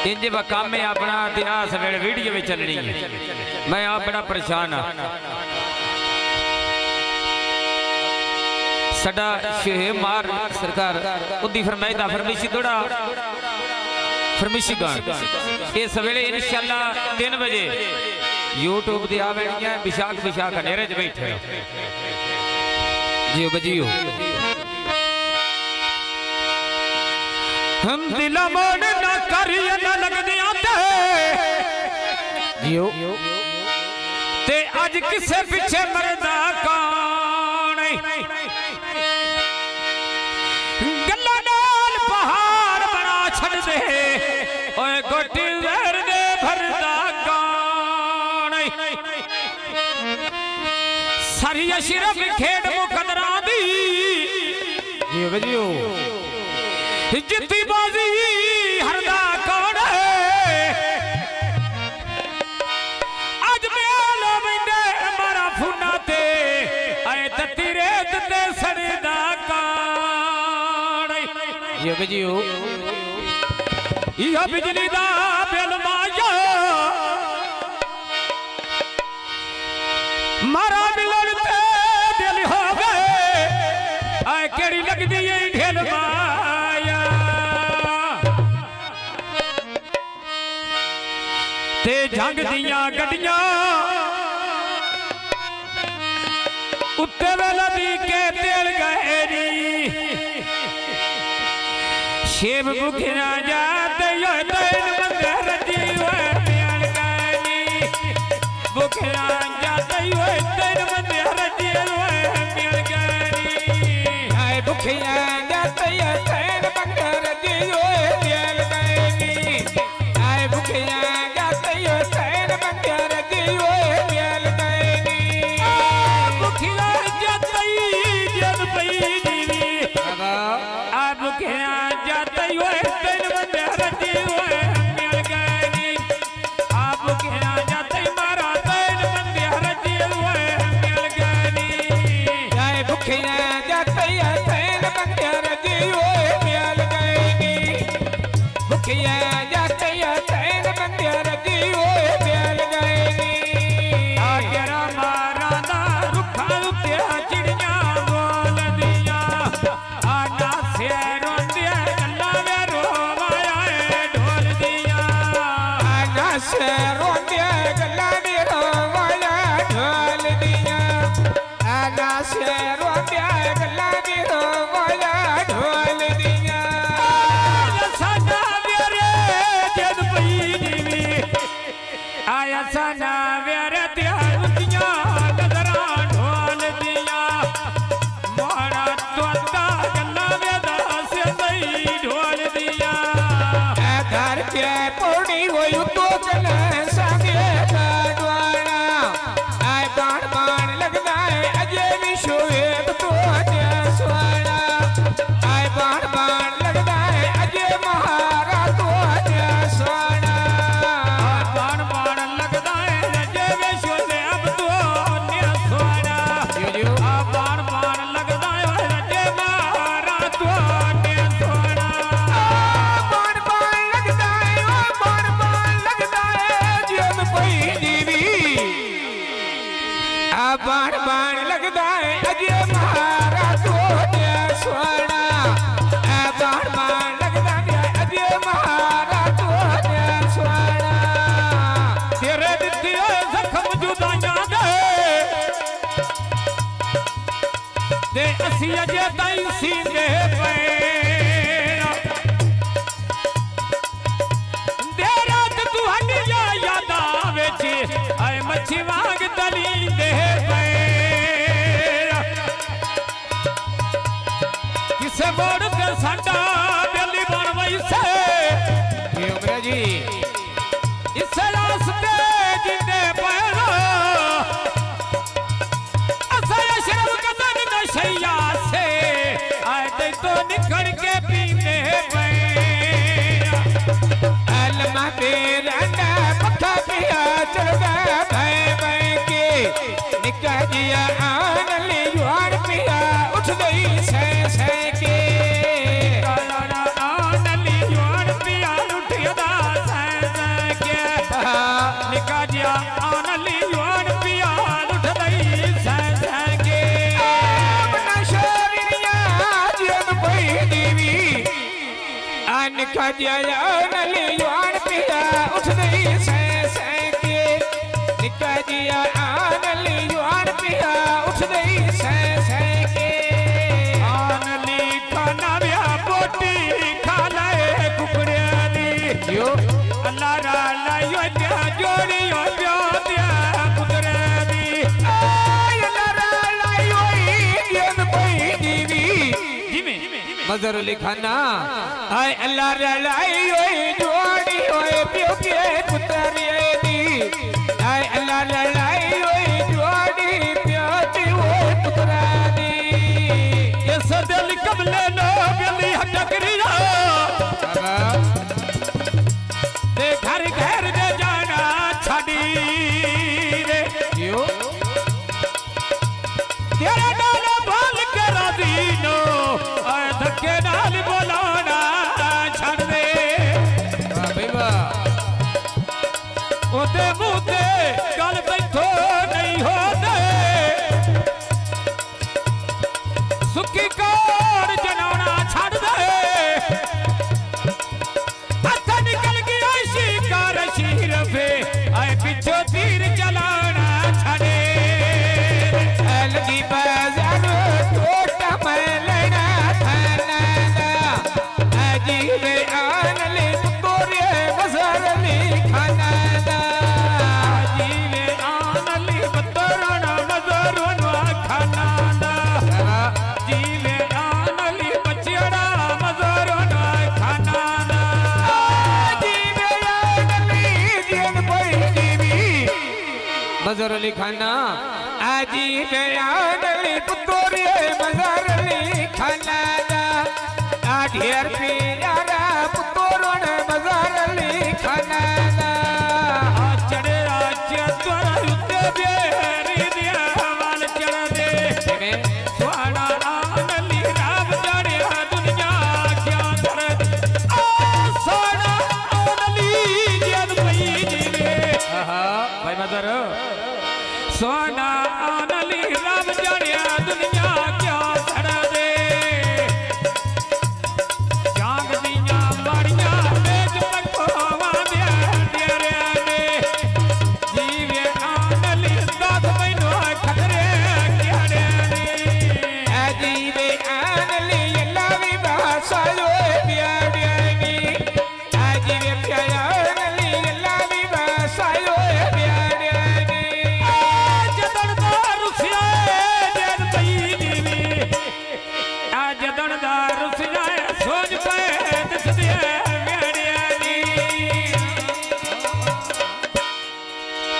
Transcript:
इंज काम में अपना इतिहास वेले वीडियो में चलनी है। मैं आप बड़ा परेशान हाँ। सदा शेह मार सरकार उदी फरमाइदा फरमिशी थोड़ा फरमिशी गान इस वेले इंशाअल्लाह 3 बजे यूट्यूब ते आवेणियां विशाख हनेरे च बैठे जियो बजियो हम दिला मोड़ ना करिए ना लगदियां जियो ते अज किसे पीछे मरदा कौन गल्ला नाल पहाड़ बना छड़ दे ओए गोटी जहर दे भरदा कौन सारी अशरफ खेड़ मुकदरा दी जियो बजियो जित्ती बाजी हरदा कौन अज मेलो बिंदे मारा फुना ते आए तत्ती रेत ते सड़दा कौन ये बजियो ये बिजली दा बिल माया मारा मिलन ते दिल हो गए आए केड़ी लगदी है ढेल माया ते जंग दियां गड्डियां उत्ते वेला दी के तेल गए नी शेब बुखिया जाते यो तेन बंदे रजी होए प्यार गए बुखिया जाते यो तेन बंदे रजी होए प्यार गए हाय बुखिया जाते यो तेन बंदे रजी होए प्यार गए हाय बुखिया जाते यो तेन बंदे रजी होए प्यार गए बुखिया जाते जन पई जीवी आ बुखिया जाते यो तेन बंदे रजी होए प्यार गए आप बुखिया जाते मारा तेन बंदे रजी होए प्यार गए हाय बुखिया जाते यो तेन बंदे रजी होए प्यार गए बुखिया जाते यो तेन बंदे रजी होए प्यार गए आ तेरा मारा दा रुखा उत्ते चिड़ियां बोलदियां आ ना से रोंदे गल्ला वे रोवाया ढोल दियां आ ना से रोंदे गल्ला वे रोवाया ढोल दियां आ ना से रोंदे गल्ला वे रोवाया ढोल दियां साडा वेरे जद पई जीवी आया साडा वेरे त्यार उतियां नजरां ढोल दियां मोड़ा तोता गल्ला वे दास सही ढोल दियां ए घर के पौड़ी होई तो चले संगे गाड़वाना आए बाण बाण लगदा है अजे भी शोएब तो अजे सुहाना आए बाण बाण लगदा है अजे महारा तो अजे सुहाना बाण बाण लगदा है अजे भी शोएब तो ने सुहाना आ बाण बाण लगदा है अजे महारा तो ने सुहाना बाण बाण लगदा है ओ बाण बाण लगदा है जब पई जीवी आ बाण बाण लगदा है अजे महारा तो ने सुहाना आ बाण बाण लगदा है अजे महारा तो ने सुहाना तेरे दित्ते जख्म जुदाइयां दे असी अजे ताई सींदे पे दे रात तुहाडी यादा विच आए मच्छी वांग तलींदे पे किसे बोड़ ते साडा दिली बन वैसे उमर जी इस रास्ते जिंदे पैरो असा अशरफ कदम नशैया से आए ते तो निकल के पींदे पे अलमा तेरा पक्का पिया चढ़ गया भाई भाई लिखा दिया नली युआन पिया उठ गई सै के लिखा दिया नली युआन पिया उठ गई सै के नली खाना बिया बोटी खा लाए कुकड़िया दी यो अल्लाह रा लायो त्या जोड़ी हो प्यो त्या कुकड़े दी अल्लाह रा लायो इन कोई दीवी मजर अली खाना हाय अल्लाह रा लायो जोड़ी हो प्यो के कुतरिए दी हाय अल्लाह रा लायो जोड़ी प्यो ती वो कुतरा दी ये सदल कबले नो गली हटकरिया दे घर घर दे जाना छड़ी रे क्यों तेरे नाल बोल के राजी नो आए धक्के नाल बोलाना छड़ दे वाह भाई वाह ओते मुंह ते गल बैठो नहीं होते सुखी कार जनाना छड़ दे अच्छा निकल गया शिकार शीरफे आए पीछे तीर चलाना छड़े लगी बाजार टोटा मैलना थाना दा अजीब आन ले तोरे बजार में खाना दा अजीब आन ले बतरना नजर वन खाना दा अजीब आन ले बचड़ा मजर वन खाना दा अजीब आन ले दिन कोई दीवी मजर अली खाना आजी बयान पुतोरे मजार ली खाना दा ढेर प्यारा पुतोरण मजार ली खाना दा चढ़े चतरा रुते बेरी दिया वाल चढ़ दे सुहाना आनली राम जड़े दुनिया क्या कर सोना आनली जन पई जी रे भाई मदर सोना आन